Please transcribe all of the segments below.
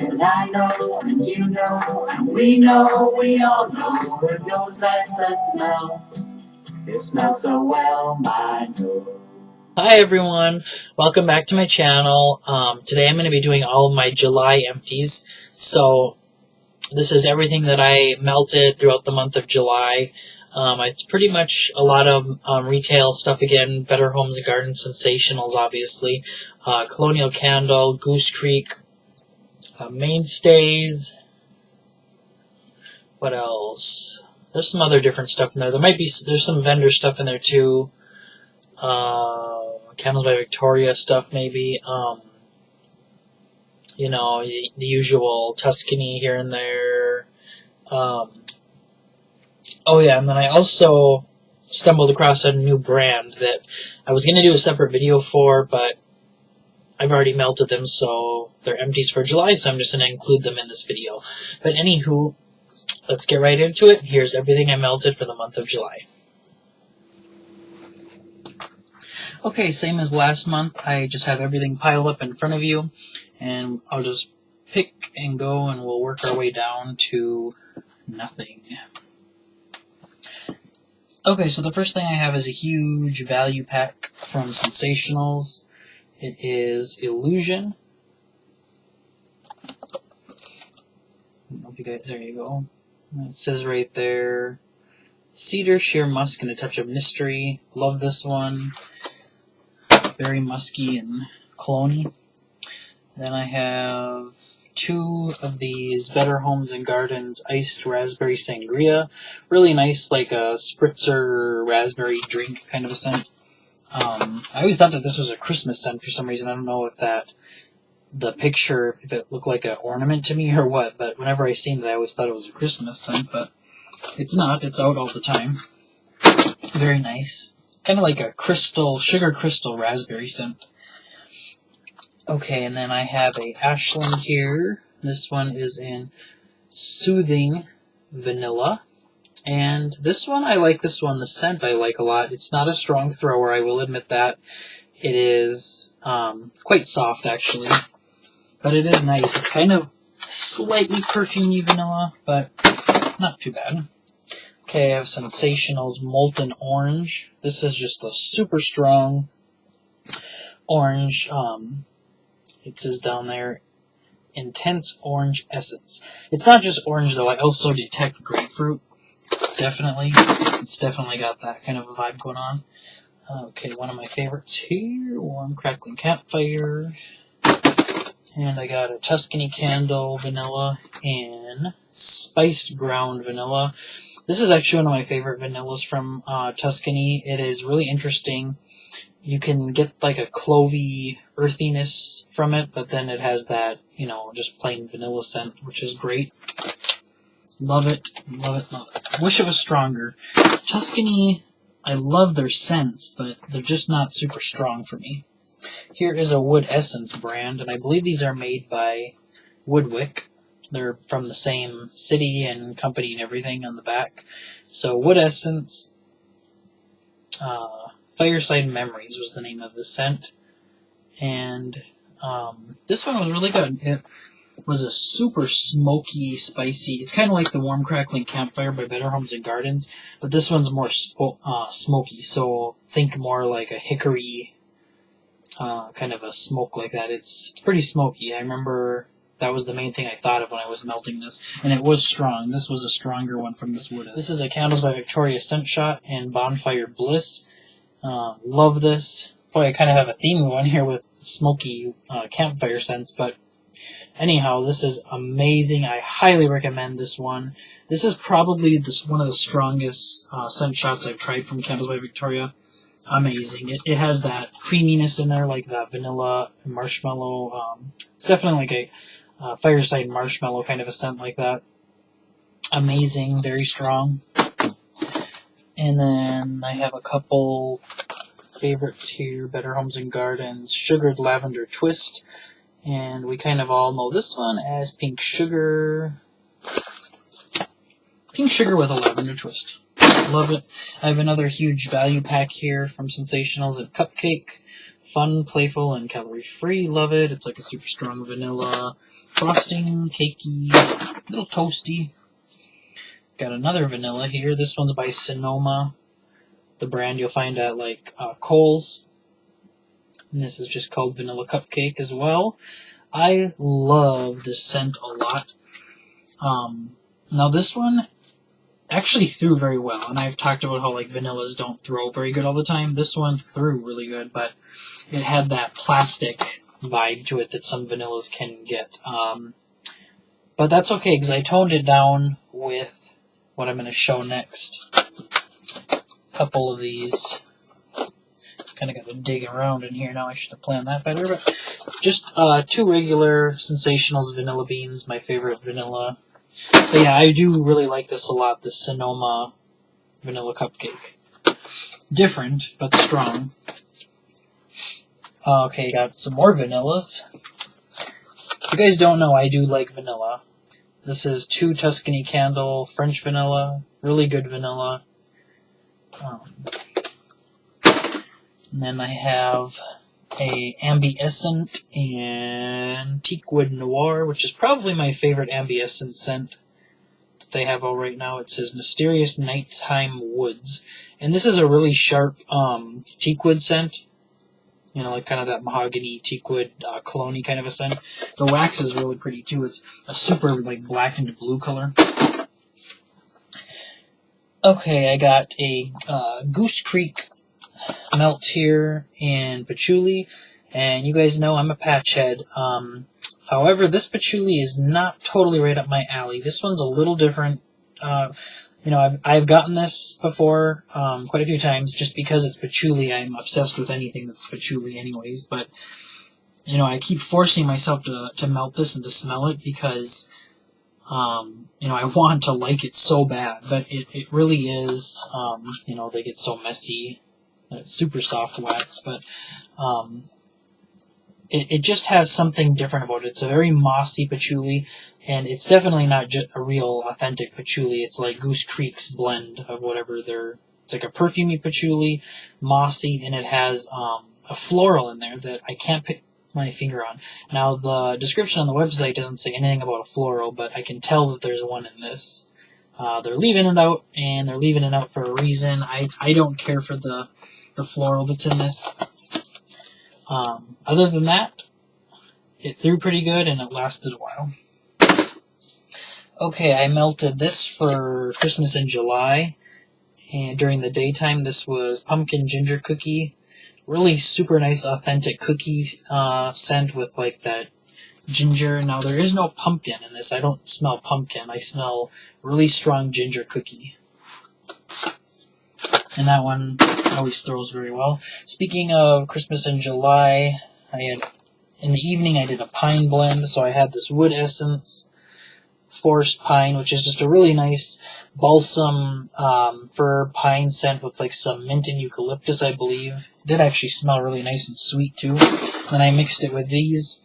And I know, and you know, and we know, we all know, it knows that's the smell. It smells so well, my nose. Hi everyone, welcome back to my channel. Today I'm going to be doing all of my July empties. So this is everything that I melted throughout the month of July. It's pretty much a lot of retail stuff again, Better Homes and Garden Sensationals obviously, Colonial Candle, Goose Creek, MainStays, what else? There's some other different stuff in there. There's some vendor stuff in there too. Candles by Victoria stuff maybe. You know, the usual Tuscany here and there. Oh yeah, and then I also stumbled across a new brand that I was going to do a separate video for, but I've already melted them, so they're empties for July, so I'm just going to include them in this video. But anywho, let's get right into it. Here's everything I melted for the month of July. Okay, same as last month, I just have everything piled up in front of you, and I'll just pick and go, and we'll work our way down to nothing. Okay, so the first thing I have is a huge value pack from Sensationals. It is Illusion. Hope you guys, there you go. It says right there, Cedar, Sheer Musk, and a touch of mystery. Love this one. Very musky and cloney. Then I have two of these Better Homes and Gardens Iced Raspberry Sangria. Really nice, like a spritzer raspberry drink kind of a scent. I always thought that this was a Christmas scent for some reason. I don't know if the picture, if it looked like an ornament to me or what, but whenever I seen it, I always thought it was a Christmas scent, but it's not. It's out all the time. Very nice. Kind of like a sugar crystal raspberry scent. Okay, and then I have a Ashland here. This one is in Soothing Vanilla. And this one, I like this one. The scent I like a lot. It's not a strong thrower, I will admit that. It is quite soft, actually. But it is nice. It's kind of slightly perfumey vanilla, but not too bad. Okay, I have Sensationals Molten Orange. This is just a super strong orange. It says down there, Intense Orange Essence. It's not just orange, though. I also detect grapefruit. Definitely. It's definitely got that kind of a vibe going on. Okay, one of my favorites here, Warm Crackling Campfire. And I got a Tuscany Candle Vanilla and Spiced Ground Vanilla. This is actually one of my favorite vanillas from Tuscany. It is really interesting. You can get like a clovey earthiness from it, but then it has that, you know, just plain vanilla scent, which is great. Love it, love it, love it. Wish it was stronger. Tuscany, I love their scents, but they're just not super strong for me. Here is a Wood Essence brand, and I believe these are made by Woodwick. They're from the same city and company and everything on the back. So Wood Essence, Fireside Memories was the name of the scent. And this one was really good. It was a super smoky, spicy. It's kind of like the Warm Crackling Campfire by Better Homes and Gardens, but this one's more smoky. So think more like a hickory kind of a smoke like that. It's pretty smoky. I remember that was the main thing I thought of when I was melting this, and it was strong. This was a stronger one from this wood. This is a Candles by Victoria Scent Shot and Bonfire Bliss. Love this. Boy, I kind of have a theme going here with smoky campfire scents, but anyhow, this is amazing. I highly recommend this one. This is probably one of the strongest scent shots I've tried from Candles by Victoria. Amazing. It has that creaminess in there, like that vanilla and marshmallow. It's definitely like a fireside marshmallow kind of a scent like that. Amazing. Very strong. And then I have a couple favorites here. Better Homes and Gardens Sugared Lavender Twist. And we kind of all know this one as Pink Sugar. Pink Sugar with a lavender twist. Love it. I have another huge value pack here from Sensationals at Cupcake. Fun, playful, and calorie-free. Love it. It's like a super strong vanilla frosting, cakey, a little toasty. Got another vanilla here. This one's by Sonoma, the brand you'll find at like Kohl's. And this is just called Vanilla Cupcake as well. I love this scent a lot. Now this one actually threw very well, and I've talked about how like vanillas don't throw very good all the time. This one threw really good, but it had that plastic vibe to it that some vanillas can get. But that's okay, because I toned it down with what I'm going to show next. A couple of these. Kind of got to dig around in here now. I should have planned that better. But just 2 regular Sensationals vanilla beans, my favorite vanilla. But yeah, I do really like this a lot, this Sonoma Vanilla Cupcake. Different, but strong. Okay, got some more vanillas. If you guys don't know, I do like vanilla. This is 2 Tuscany Candle French vanilla. Really good vanilla. And then I have a AmbiEscents and Teakwood Noir, which is probably my favorite AmbiEscents scent that they have out right now. It says Mysterious Nighttime Woods. And this is a really sharp teakwood scent. You know, like kind of that mahogany teakwood cologne-y kind of a scent. The wax is really pretty too. It's a super like black and blue color. Okay, I got a Goose Creek melt here in patchouli, and you guys know I'm a patch head. However, this patchouli is not totally right up my alley. This one's a little different. You know, I've gotten this before quite a few times. Just because it's patchouli, I'm obsessed with anything that's patchouli anyways. But, you know, I keep forcing myself to melt this and to smell it because, you know, I want to like it so bad. But it really is, you know, they get so messy. And it's super soft wax, but it just has something different about it. It's a very mossy patchouli, and it's definitely not just a real authentic patchouli. It's like Goose Creek's blend of whatever they're... It's like a perfumey patchouli, mossy, and it has a floral in there that I can't put my finger on. Now, the description on the website doesn't say anything about a floral, but I can tell that there's one in this. They're leaving it out, and they're leaving it out for a reason. I don't care for the floral that's in this. Other than that, it threw pretty good and it lasted a while. Okay, I melted this for Christmas in July, and during the daytime this was pumpkin ginger cookie. Really super nice authentic cookie scent with like that ginger. Now there is no pumpkin in this. I don't smell pumpkin. I smell really strong ginger cookie. And that one always throws very well. Speaking of Christmas in July, in the evening I did a pine blend, so I had this wood essence, forest pine, which is just a really nice balsam fir pine scent with like some mint and eucalyptus, I believe. It did actually smell really nice and sweet too. Then I mixed it with these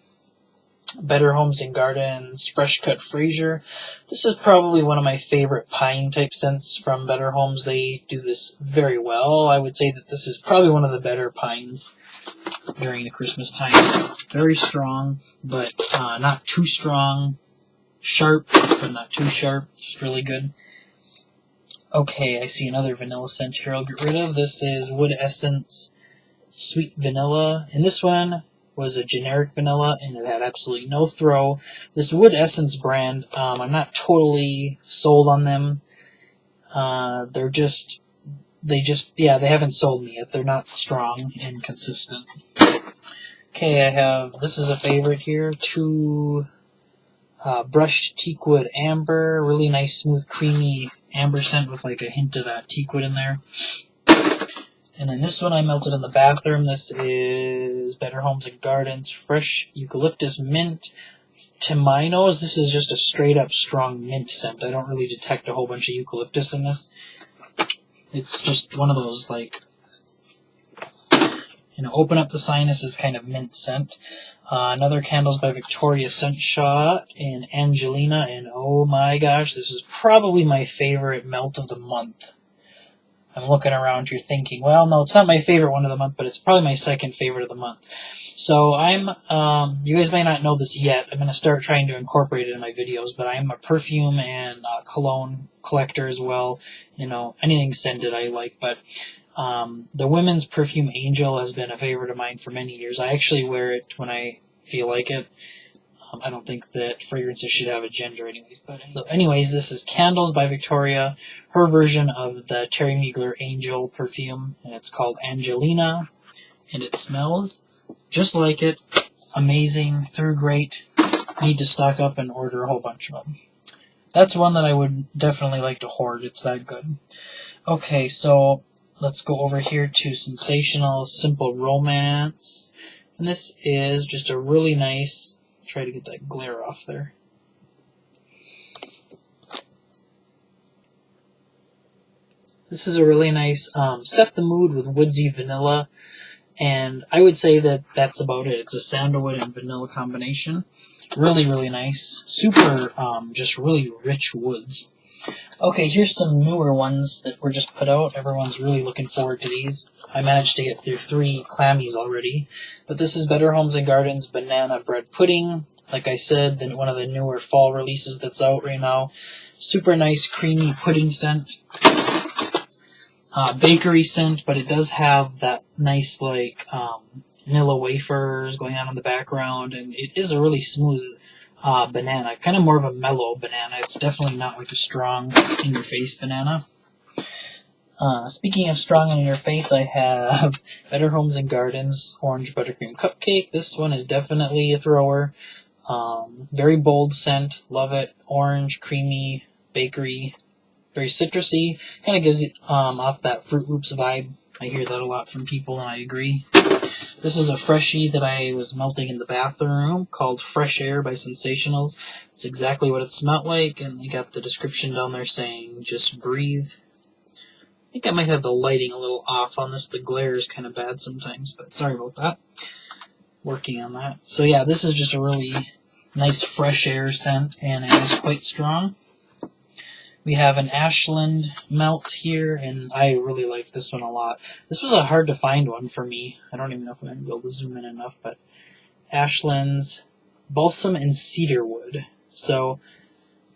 Better Homes and Gardens Fresh Cut Fraser. This is probably one of my favorite pine type scents from Better Homes. They do this very well. I would say that this is probably one of the better pines during the Christmas time. Very strong, but not too strong. Sharp, but not too sharp. Just really good. Okay, I see another vanilla scent here I'll get rid of. This is Wood Essence Sweet Vanilla. And this one was a generic vanilla, and it had absolutely no throw. This Wood Essence brand, I'm not totally sold on them. They haven't sold me yet. They're not strong and consistent. Okay, this is a favorite here, 2 brushed teakwood amber, really nice, smooth, creamy amber scent with like a hint of that teakwood in there. And then this one I melted in the bathroom. This is Better Homes and Gardens Fresh Eucalyptus Mint Timinos. This is just a straight up strong mint scent. I don't really detect a whole bunch of eucalyptus in this. It's just one of those like, you know, open up the sinuses kind of mint scent. Another candle's by Victoria Scent Shot and Angelina, and oh my gosh, this is probably my favorite melt of the month. I'm looking around here thinking, well, no, it's not my favorite one of the month, but it's probably my second favorite of the month. So you guys may not know this yet. I'm going to start trying to incorporate it in my videos, but I'm a perfume and cologne collector as well. You know, anything scented I like, but the women's perfume Angel has been a favorite of mine for many years. I actually wear it when I feel like it. I don't think that fragrances should have a gender anyways. But anyways, this is Candles by Victoria, her version of the Terry Mugler Angel perfume, and it's called Angelina, and it smells just like it. Amazing, through great. Need to stock up and order a whole bunch of them. That's one that I would definitely like to hoard. It's that good. Okay, so let's go over here to Sensational Simple Romance. And this is just a really nice... Try to get that glare off there. This is a really nice set the mood with woodsy vanilla, and I would say that that's about it. It's a sandalwood and vanilla combination. Really, really nice. Super, just really rich woods. Okay, here's some newer ones that were just put out. Everyone's really looking forward to these. I managed to get through 3 clammies already. But this is Better Homes and Gardens Banana Bread Pudding. Like I said, then one of the newer fall releases that's out right now. Super nice creamy pudding scent. Bakery scent, but it does have that nice like vanilla wafers going on in the background, and it is a really smooth banana. Kind of more of a mellow banana. It's definitely not like a strong in-your-face banana. Speaking of strong in your face, I have Better Homes and Gardens Orange Buttercream Cupcake. This one is definitely a thrower. Very bold scent. Love it. Orange, creamy, bakery, very citrusy. Kind of gives it off that Fruit Loops vibe. I hear that a lot from people, and I agree. This is a freshie that I was melting in the bathroom called Fresh Air by Sensationals. It's exactly what it smelled like, and they got the description down there saying, just breathe. I think I might have the lighting a little off on this. The glare is kind of bad sometimes, but sorry about that. Working on that. So yeah, this is just a really nice fresh air scent, and it is quite strong. We have an Ashland melt here, and I really like this one a lot. This was a hard to find one for me. I don't even know if I'm going to be able to zoom in enough, but Ashland's Balsam and Cedarwood. So,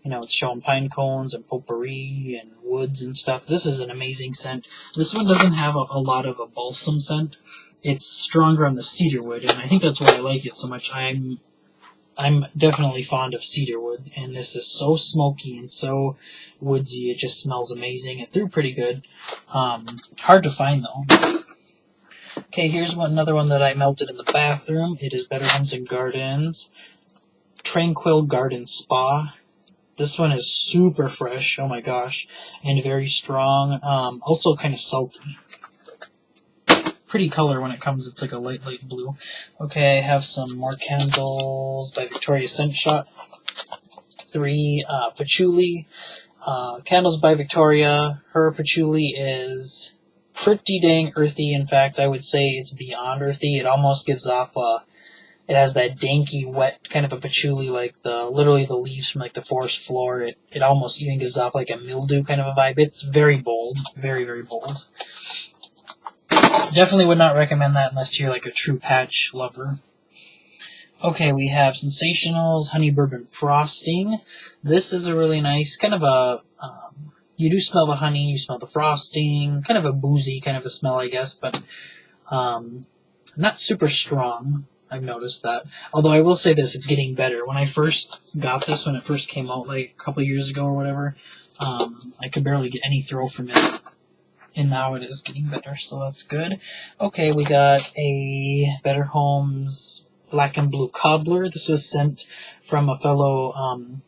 you know, it's showing pine cones and potpourri and woods and stuff. This is an amazing scent. This one doesn't have a lot of a balsam scent. It's stronger on the cedarwood, and I think that's why I like it so much. I'm definitely fond of cedarwood, and this is so smoky and so woodsy. It just smells amazing. It threw pretty good. Hard to find, though. Okay, here's another one that I melted in the bathroom. It is Better Homes and Gardens Tranquil Garden Spa. This one is super fresh, oh my gosh, and very strong. Also kind of salty. Pretty color when it comes, it's like a light blue. Okay, I have some more candles by Victoria Scent Shots. 3 patchouli. Candles by Victoria. Her patchouli is pretty dang earthy. In fact, I would say it's beyond earthy. It almost gives off it has that danky, wet kind of a patchouli, like literally the leaves from like the forest floor. It almost even gives off like a mildew kind of a vibe. It's very bold, very, very bold. Definitely would not recommend that unless you're like a true patch lover. Okay, we have Sensationals Honey Bourbon Frosting. This is a really nice, kind of a, you do smell the honey, you smell the frosting, kind of a boozy kind of a smell, I guess, but not super strong. I've noticed that. Although I will say this, it's getting better. When I first got this, when it first came out like a couple years ago or whatever, I could barely get any throw from it. And now it is getting better, so that's good. Okay, we got a Better Homes Black and Blue Cobbler. This was sent from a fellow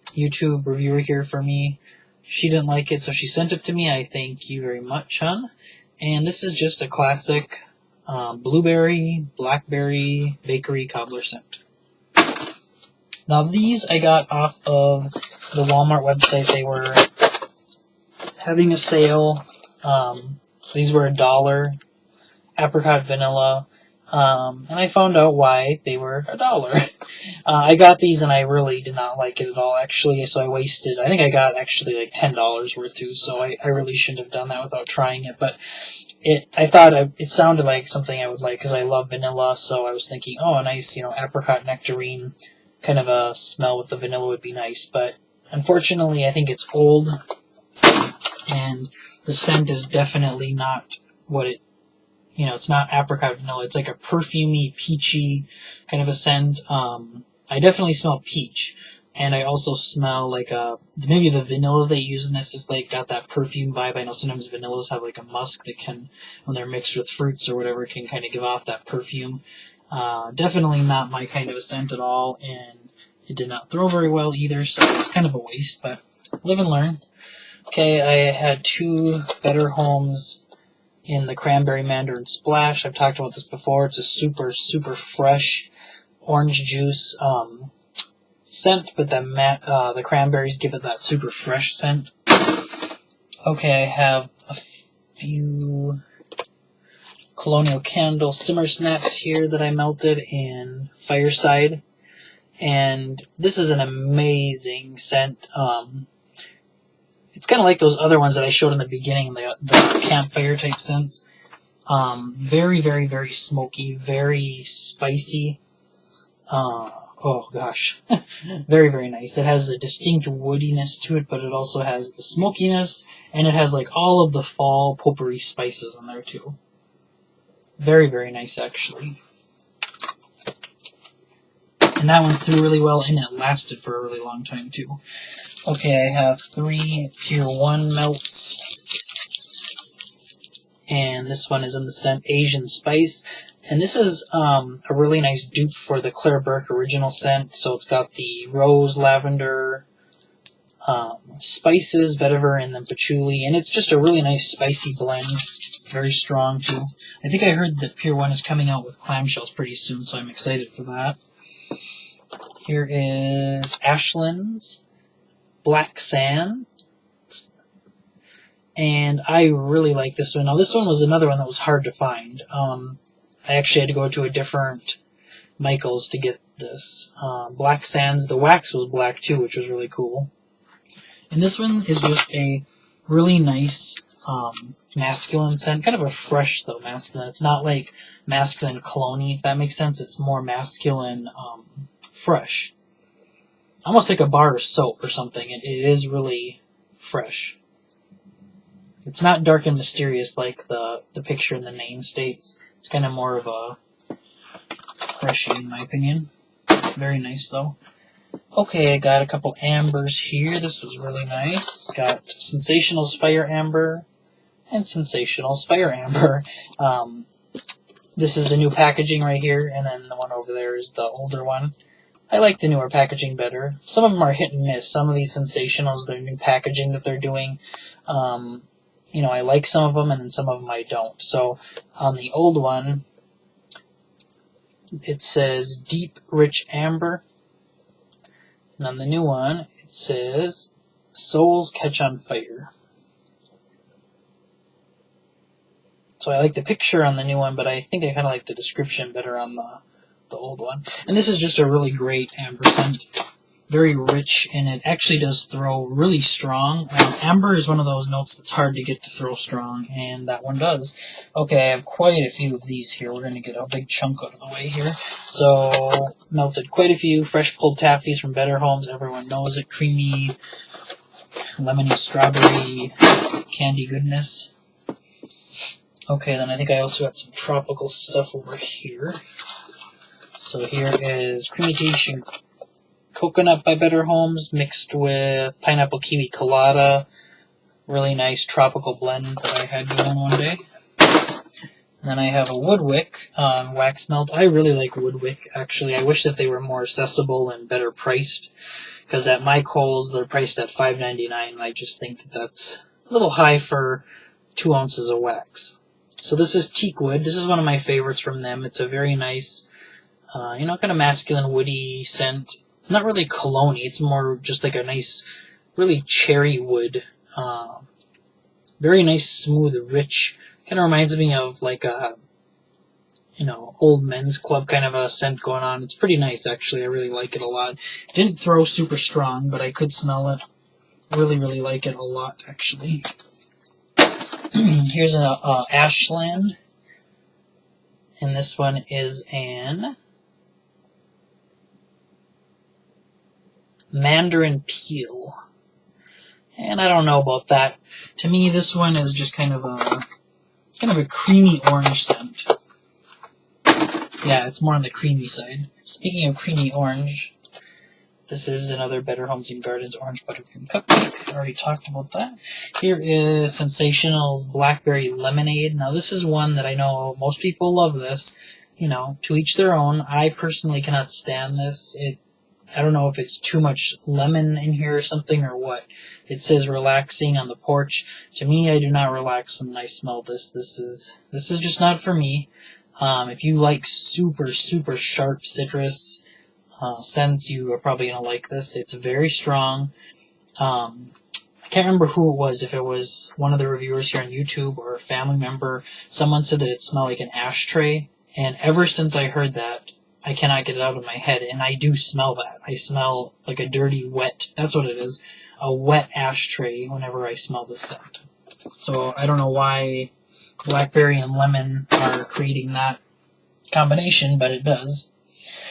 YouTube reviewer here for me. She didn't like it, so she sent it to me. I thank you very much, hon. And this is just a classic blueberry, blackberry, bakery cobbler scent. Now these I got off of the Walmart website. They were having a sale. These were $1. Apricot vanilla. And I found out why they were $1. I got these and I really did not like it at all, actually, so I think I got actually like $10 worth too, so I really shouldn't have done that without trying it, but I thought it sounded like something I would like because I love vanilla, so I was thinking, oh, a nice, apricot nectarine kind of a smell with the vanilla would be nice, but unfortunately I think it's old, and the scent is definitely not what it's not apricot vanilla, it's like a perfumey, peachy kind of a scent. I definitely smell peach, and I also smell like maybe the vanilla they use in this is like got that perfume vibe. I know sometimes vanillas have like a musk that can, when they're mixed with fruits or whatever, can kind of give off that perfume. Definitely not my kind of a scent at all, and it did not throw very well either, so it's kind of a waste, but live and learn. Okay, I had 2 Better Homes in the Cranberry Mandarin Splash. I've talked about this before. It's a super, super fresh orange juice scent, but the cranberries give it that super fresh scent. Okay, I have a few Colonial Candle Simmer Snaps here that I melted in Fireside, and this is an amazing scent. It's kind of like those other ones that I showed in the beginning, the campfire type scents. Very, very, very smoky, very spicy. Oh gosh, very, very nice. It has a distinct woodiness to it, but it also has the smokiness, and it has like all of the fall potpourri spices in there too. Very, very nice, actually. And that went through really well, and it lasted for a really long time too. Okay, I have 3 Pier 1 melts, and this one is in the scent Asian Spice. And this is a really nice dupe for the Claire Burke original scent. So it's got the rose, lavender, spices, vetiver, and then patchouli. And it's just a really nice spicy blend. Very strong, too. I think I heard that Pier 1 is coming out with clamshells pretty soon, so I'm excited for that. Here is Ashland's Black Sand. And I really like this one. Now, this one was another one that was hard to find. I actually had to go to a different Michael's to get this. Black Sands, the wax was black too, which was really cool. And this one is just a really nice masculine scent, kind of a fresh though masculine. It's not like masculine cologne-y, if that makes sense. It's more masculine fresh. Almost like a bar of soap or something. It is really fresh. It's not dark and mysterious like the picture in the name states. It's kind of more of a freshy, in my opinion. Very nice, though. Okay, I got a couple ambers here. This was really nice. Got Sensationals Fire Amber and Sensationals Fire Amber. This is the new packaging right here, and then the one over there is the older one. I like the newer packaging better. Some of them are hit and miss. Some of these Sensationals, their new packaging that they're doing, I like some of them, and then some of them I don't. So, on the old one, it says Deep Rich Amber. And on the new one, it says Souls Catch on Fire. So I like the picture on the new one, but I think I kind of like the description better on the old one. And this is just a really great amber scent. Very rich, and it actually does throw really strong. Amber is one of those notes that's hard to get to throw strong, and that one does. Okay, I have quite a few of these here. We're going to get a big chunk out of the way here. So, melted quite a few fresh pulled taffies from Better Homes. Everyone knows it. Creamy, lemony, strawberry, candy goodness. Okay, then I think I also got some tropical stuff over here. So here is Creamy Tea Coconut by Better Homes mixed with Pineapple Kiwi Colada. Really nice tropical blend that I had going one day. And then I have a Woodwick wax melt. I really like Woodwick, actually. I wish that they were more accessible and better priced, because at my Kohl's they're priced at $5.99, and I just think that that's a little high for 2 ounces of wax. So this is teak wood. This is one of my favorites from them. It's a very nice, kind of masculine woody scent. Not really cologne-y, it's more just like a nice, really cherry wood. Very nice, smooth, rich. Kind of reminds me of like old men's club kind of a scent going on. It's pretty nice, actually. I really like it a lot. Didn't throw super strong, but I could smell it. Really, really like it a lot, actually. Here's an Ashland. And this one is an Mandarin Peel. And I don't know about that. To me, this one is just kind of a creamy orange scent. Yeah, it's more on the creamy side. Speaking of creamy orange, this is another Better Homes and Gardens Orange Buttercream Cupcake. I already talked about that. Here is Sensational Blackberry Lemonade. Now, this is one that I know most people love this. To each their own. I personally cannot stand this. I don't know if it's too much lemon in here or something or what. It says relaxing on the porch. To me, I do not relax when I smell this. This is just not for me. If you like super, super sharp citrus scents, you are probably going to like this. It's very strong. I can't remember who it was, if it was one of the reviewers here on YouTube or a family member. Someone said that it smelled like an ashtray. And ever since I heard that, I cannot get it out of my head. And I do smell that. I smell like a dirty, wet, that's what it is, a wet ashtray whenever I smell this scent. So I don't know why blackberry and lemon are creating that combination, but it does.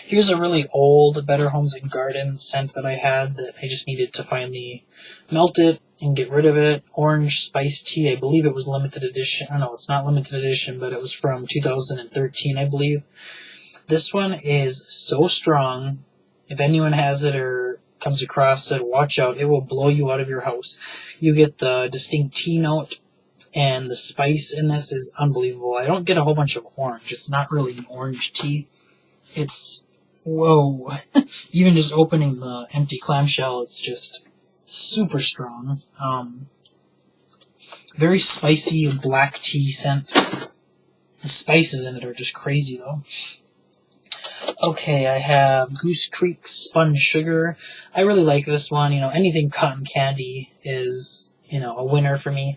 Here's a really old Better Homes and Gardens scent that I had that I just needed to finally melt it and get rid of it. Orange Spice Tea. I believe it was limited edition. I know it's not limited edition, but it was from 2013, I believe. This one is so strong. If anyone has it or comes across it, watch out. It will blow you out of your house. You get the distinct tea note, and the spice in this is unbelievable. I don't get a whole bunch of orange. It's not really an orange tea. It's, whoa. Even just opening the empty clamshell, it's just super strong. Very spicy black tea scent. The spices in it are just crazy, though. Okay, I have Goose Creek Spun Sugar. I really like this one. Anything cotton candy is, a winner for me.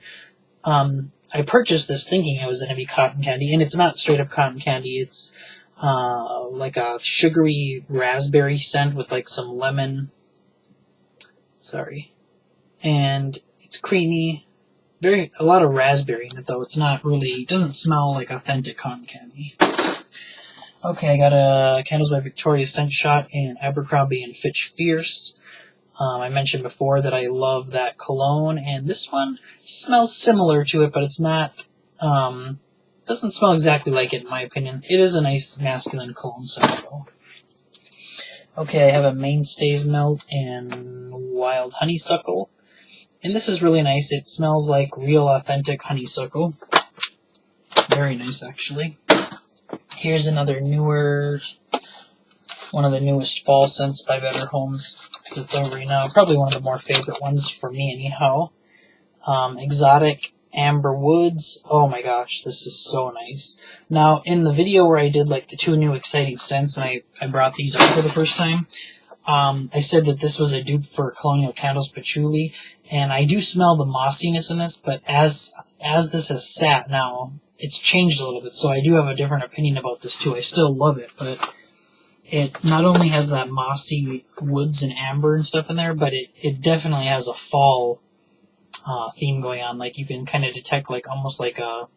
I purchased this thinking it was going to be cotton candy, and it's not straight up cotton candy. It's like a sugary raspberry scent with like some lemon. Sorry. And it's creamy. A lot of raspberry in it, though. It's not really, it doesn't smell like authentic cotton candy. Okay, I got a Candles by Victoria Scent Shot in Abercrombie & Fitch Fierce. I mentioned before that I love that cologne, and this one smells similar to it, but it's not, doesn't smell exactly like it in my opinion. It is a nice masculine cologne scent, though. Okay, I have a MainStays Melt in Wild Honeysuckle, and this is really nice. It smells like real authentic honeysuckle. Very nice, actually. Here's another one of the newest fall scents by Better Homes that's over right now. Probably one of the more favorite ones for me, anyhow. Exotic Amber Woods. Oh my gosh, this is so nice. Now, in the video where I did like the 2 new exciting scents, and I brought these up for the first time, I said that this was a dupe for Colonial Candles Patchouli, and I do smell the mossiness in this, but as this has sat now, it's changed a little bit, so I do have a different opinion about this too. I still love it, but it not only has that mossy woods and amber and stuff in there, but it definitely has a fall theme going on. Like, you can kind of detect like almost like a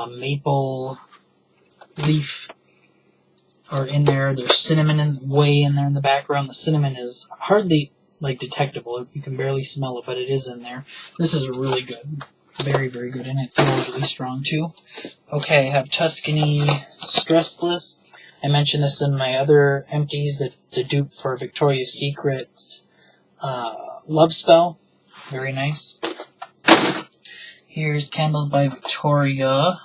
maple leaf or in there. There's cinnamon way in there in the background. The cinnamon is hardly like detectable. You can barely smell it, but it is in there. This is really good. Very, very good, and it feels really strong too. Okay, I have Tuscany Stressless. I mentioned this in my other empties, that it's a dupe for Victoria's Secret Love Spell. Very nice. Here's Candles by Victoria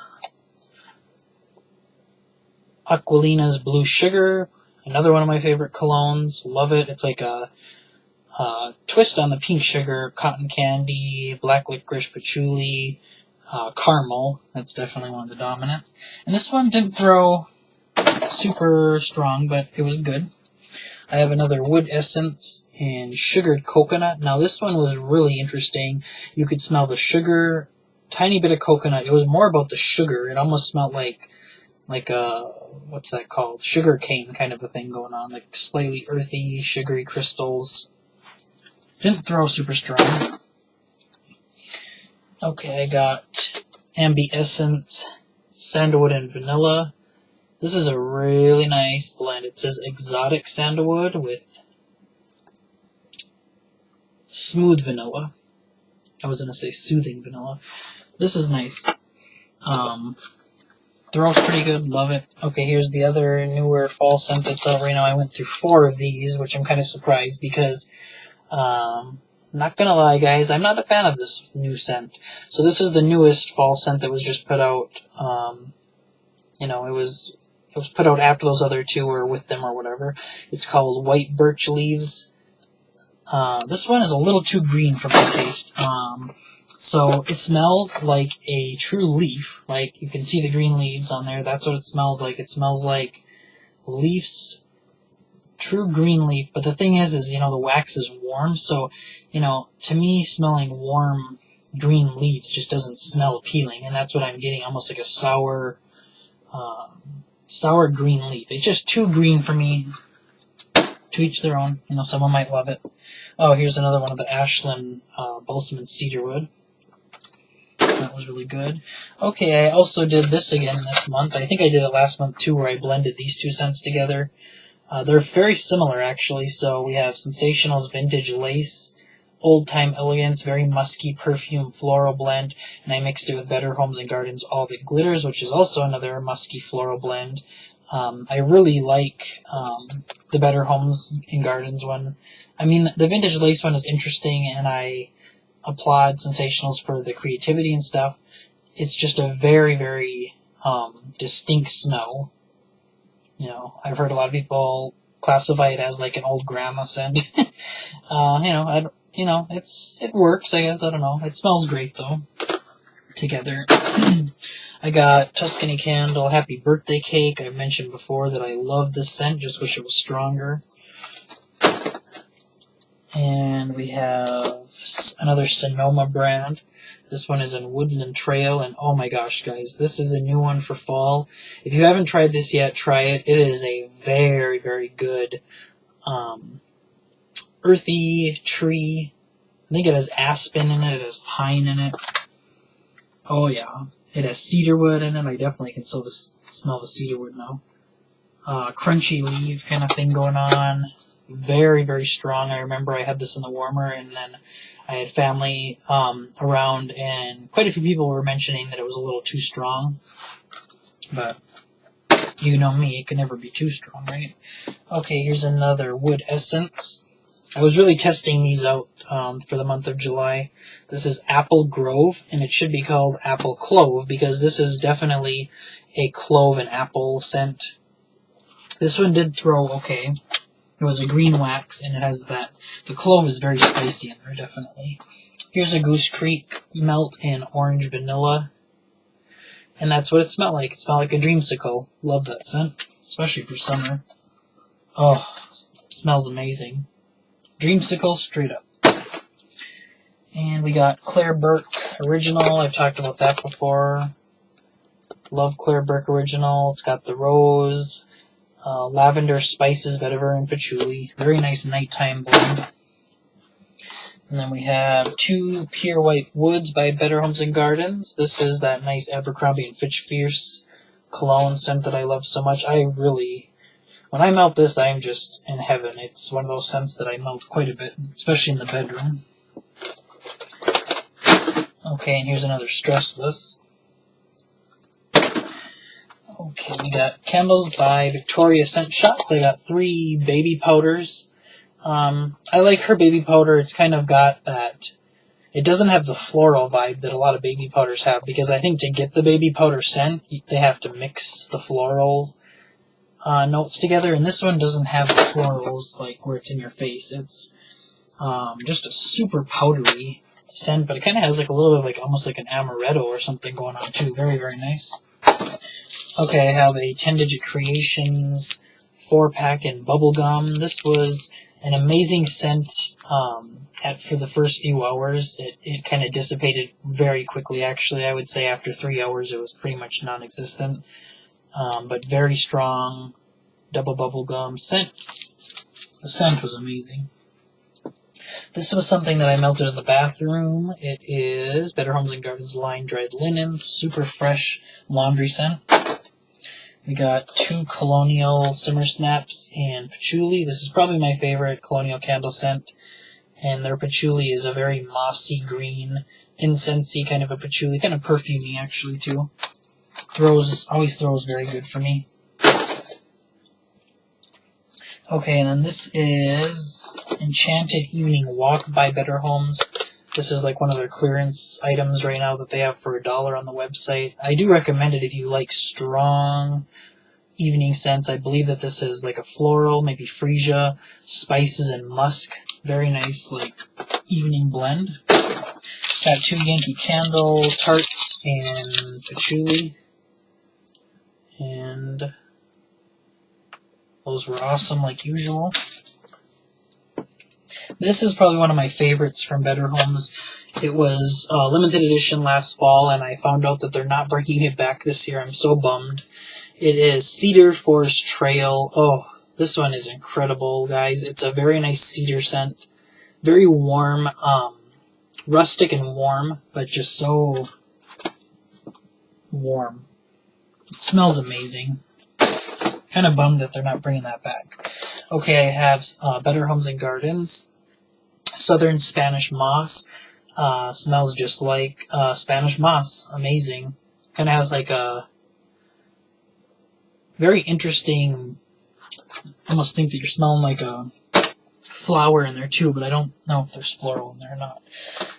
Aquilina's Blue Sugar. Another one of my favorite colognes. Love it. It's like a twist on the pink sugar, cotton candy, black licorice, patchouli, caramel. That's definitely one of the dominant. And this one didn't throw super strong, but it was good. I have another Wood Essence in Sugared Coconut. Now this one was really interesting. You could smell the sugar, tiny bit of coconut. It was more about the sugar. It almost smelled like like a, what's that called? Sugar cane kind of a thing going on, like slightly earthy, sugary crystals. Didn't throw super strong. Okay, I got AmbiEscents, Sandalwood and Vanilla. This is a really nice blend. It says exotic sandalwood with smooth vanilla. I was going to say soothing vanilla. This is nice. Throws pretty good. Love it. Okay, here's the other newer fall scent that's out right now. I went through 4 of these, which I'm kind of surprised because, not gonna lie, guys, I'm not a fan of this new scent. So this is the newest fall scent that was just put out. It was put out after those other 2 or with them or whatever. It's called White Birch Leaves. This one is a little too green for my taste. So it smells like a true leaf. Like, you can see the green leaves on there. That's what it smells like. It smells like leaves, true green leaf. But the thing is, the wax is warm. So, to me, smelling warm green leaves just doesn't smell appealing. And that's what I'm getting, almost like a sour green leaf. It's just too green for me. To each their own. Someone might love it. Oh, here's another one of the Ashland balsam and cedarwood. That was really good. Okay, I also did this again this month. I think I did it last month too, where I blended these 2 scents together. They're very similar, actually. So we have Sensational's Vintage Lace, Old Time Elegance, very musky perfume floral blend, and I mixed it with Better Homes and Gardens All That Glitters, which is also another musky floral blend. I really like the Better Homes and Gardens one. I mean, the Vintage Lace one is interesting, and I applaud Sensationals for the creativity and stuff. It's just a very, very distinct smell. I've heard a lot of people classify it as like an old grandma scent. It works, I guess. I don't know. It smells great though. Together. I got Tuscany Candle Happy Birthday Cake. I mentioned before that I love this scent, just wish it was stronger. And we have another Sonoma brand. This one is in Woodland Trail, and oh my gosh, guys, this is a new one for fall. If you haven't tried this yet, try it. It is a very, very good earthy tree. I think it has aspen in it. It has pine in it. Oh yeah. It has cedarwood in it. I definitely can still smell the cedarwood now. Crunchy leaf kind of thing going on. Very, very strong. I remember I had this in the warmer, and then I had family around, and quite a few people were mentioning that it was a little too strong. But you know me, it can never be too strong, right? Okay, here's another wood essence. I was really testing these out for the month of July. This is Apple Grove, and it should be called Apple Clove, because this is definitely a clove and apple scent. This one did throw okay. It was a green wax, and it has that. The clove is very spicy in there, definitely. Here's a Goose Creek Melt in Orange Vanilla. And that's what it smelled like. It smelled like a dreamsicle. Love that scent, especially for summer. Oh, it smells amazing. Dreamsicle straight up. And we got Claire Burke Original. I've talked about that before. Love Claire Burke Original. It's got the rose, lavender, spices, vetiver, and patchouli. Very nice nighttime blend. And then we have 2 Pure White Woods by Better Homes and Gardens. This is that nice Abercrombie & Fitch Fierce cologne scent that I love so much. When I melt this, I'm just in heaven. It's one of those scents that I melt quite a bit, especially in the bedroom. Okay, and here's another Stressless. Okay, we got candles by Victoria Scent Shots. I got 3 baby powders. I like her baby powder. It's kind of got that... It doesn't have the floral vibe that a lot of baby powders have, because I think to get the baby powder scent, they have to mix the floral notes together, and this one doesn't have the florals, like, where it's in your face. It's just a super powdery scent, but it kind of has like a little bit of like almost like an amaretto or something going on too. Very, very nice. Okay, I have a 10 Digit Creations 4-pack in bubblegum. This was an amazing scent for the first few hours. It kind of dissipated very quickly, actually. I would say after 3 hours it was pretty much non-existent. but very strong double bubble gum scent. The scent was amazing. This was something that I melted in the bathroom. It is Better Homes and Gardens Line Dried Linen, super fresh laundry scent. We got 2 Colonial Simmer Snaps and Patchouli. This is probably my favorite Colonial candle scent. And their patchouli is a very mossy green, incensey kind of a patchouli, kind of perfumey actually too. Always throws very good for me. Okay, and then this is Enchanted Evening Walk by Better Homes. This is like one of their clearance items right now that they have for $1 on the website. I do recommend it if you like strong evening scents. I believe that this is like a floral, maybe freesia, spices, and musk. Very nice, like, evening blend. Got 2 Yankee Candle tarts and patchouli. And those were awesome, like usual. This is probably one of my favorites from Better Homes. It was limited edition last fall, and I found out that they're not bringing it back this year. I'm so bummed. It is Cedar Forest Trail. Oh, this one is incredible, guys. It's a very nice cedar scent. Very warm, rustic and warm, but just so warm. It smells amazing. Kind of bummed that they're not bringing that back. Okay, I have Better Homes and Gardens. Southern Spanish Moss. Smells just like Spanish moss. Amazing. Kind of has like a very interesting, almost think that you're smelling like a flower in there too, but I don't know if there's floral in there or not.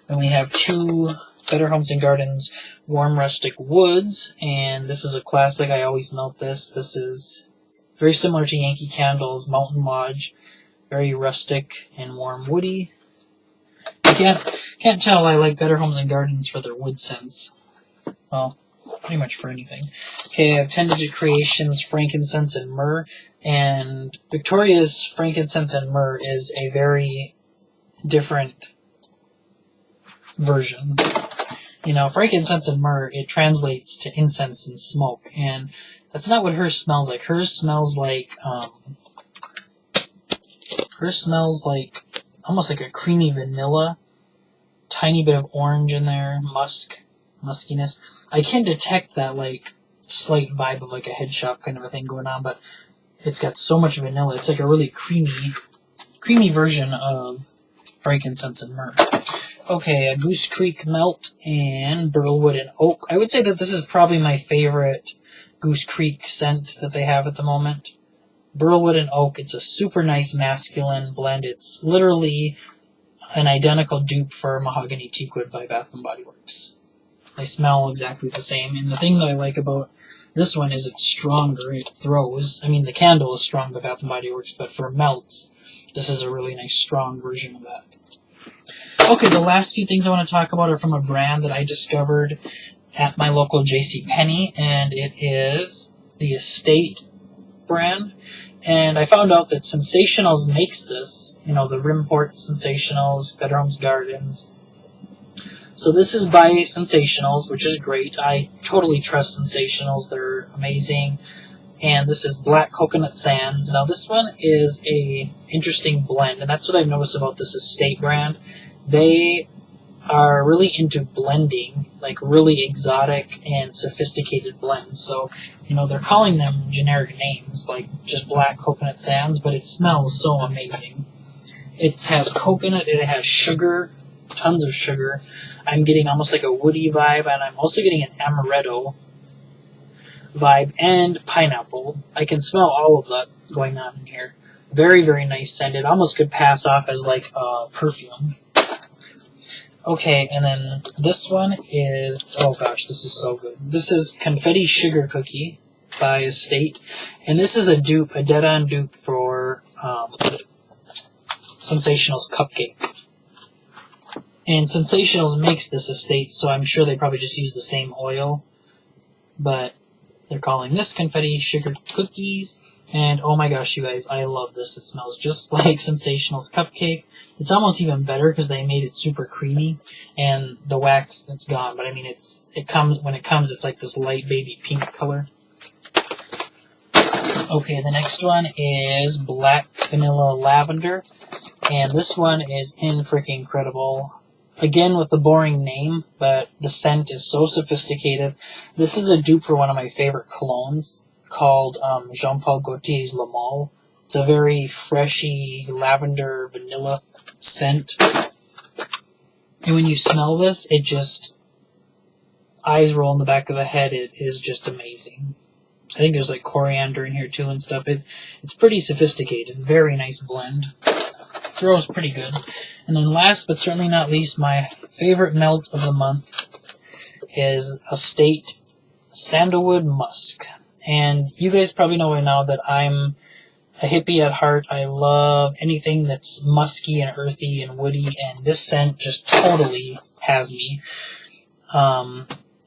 Then we have 2 Better Homes and Gardens Warm Rustic Woods, and this is a classic. I always melt this. This is very similar to Yankee Candle's Mountain Lodge. Very rustic and warm woody. You can't tell I like Better Homes and Gardens for their wood scents. Well, pretty much for anything. Okay, I have 10 Digit Creations Frankincense and Myrrh. And Victoria's Frankincense and Myrrh is a very different version. You know, frankincense and myrrh, it translates to incense and smoke. And that's not what hers smells like. Hers smells like almost like a creamy vanilla. Tiny bit of orange in there. Muskiness. I can detect that, like, slight vibe of, like, a head shop kind of a thing going on, but it's got so much vanilla. It's like a really creamy version of frankincense and myrrh. Okay, a Goose Creek Melt and Burlwood and Oak. I would say that this is probably my favorite Goose Creek scent that they have at the moment. Burlwood and Oak, it's a super nice masculine blend. It's literally an identical dupe for Mahogany Teakwood by Bath & Body Works. They smell exactly the same. And the thing that I like about this one is it's stronger. It throws. I mean, the candle is strong by Bath & Body Works, but for melts, this is a really nice, strong version of that. Okay, the last few things I want to talk about are from a brand that I discovered at my local JCPenney, and it is the Estate brand. And I found out that Sensationals makes this, you know, the Rimport Sensationals, Better Homes Gardens. So this is by Sensationals, which is great. I totally trust Sensationals. They're amazing. And this is Black Coconut Sands. Now this one is a interesting blend, and that's what I've noticed about this Estate brand. They are really into blending, like really exotic and sophisticated blends. So, you know, they're calling them generic names, like just Black Coconut Sands, but it smells so amazing. It has coconut, it has sugar, tons of sugar. I'm getting almost like a woody vibe, and I'm also getting an amaretto vibe and pineapple. I can smell all of that going on in here. Very, very nice scent. It almost could pass off as like a perfume. Okay, and then this one is, oh gosh, this is so good. This is Confetti Sugar Cookie by Estate, and this is a dupe, a dead-on dupe for Sensationals Cupcake. And Sensationals makes this Estate, so I'm sure they probably just use the same oil, but they're calling this Confetti Sugar Cookies, and oh my gosh, you guys, I love this. It smells just like Sensationals Cupcake. It's almost even better because they made it super creamy, and the wax, it's gone. But I mean, when it comes, it's like this light baby pink color. Okay, the next one is Black Vanilla Lavender, and this one is freaking incredible. Again, with the boring name, but the scent is so sophisticated. This is a dupe for one of my favorite colognes called Jean-Paul Gaultier's Le Male. It's a very freshy lavender vanilla scent. And when you smell this, it just, eyes roll in the back of the head. It is just amazing. I think there's like coriander in here too and stuff. It's pretty sophisticated. Very nice blend. Throws pretty good. And then last but certainly not least, my favorite melt of the month is Estate Sandalwood Musk. And you guys probably know by now that I'm a hippie at heart. I love anything that's musky and earthy and woody, and this scent just totally has me.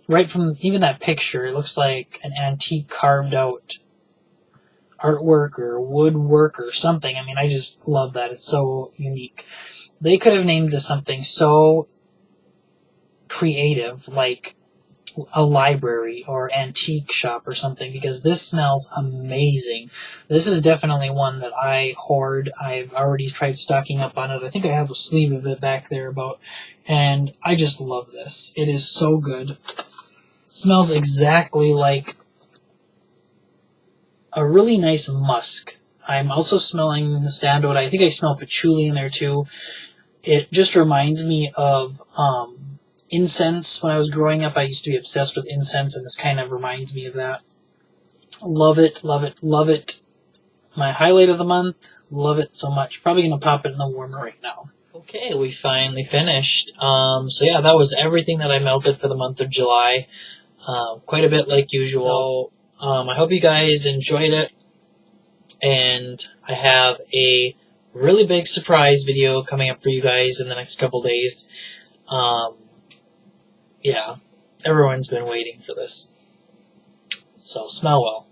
Right from even that picture, it looks like an antique carved out artwork or woodwork or something. I mean, I just love that. It's so unique. They could have named this something so creative, like a library or antique shop or something, because this smells amazing. This is definitely one that I hoard. I've already tried stocking up on it. I think I have a sleeve of it back there and I just love this. It is so good. Smells exactly like a really nice musk. I'm also smelling the sandalwood. I think I smell patchouli in there too. It just reminds me of incense. When I was growing up, I used to be obsessed with incense, and this kind of reminds me of that. Love it, love it, love it. My highlight of the month. Love it so much. Probably going to pop it in the warmer right now. Okay, we finally finished. So yeah, that was everything that I melted for the month of July. Quite a bit like usual. I hope you guys enjoyed it. And I have a really big surprise video coming up for you guys in the next couple days. Yeah, everyone's been waiting for this. So smell well.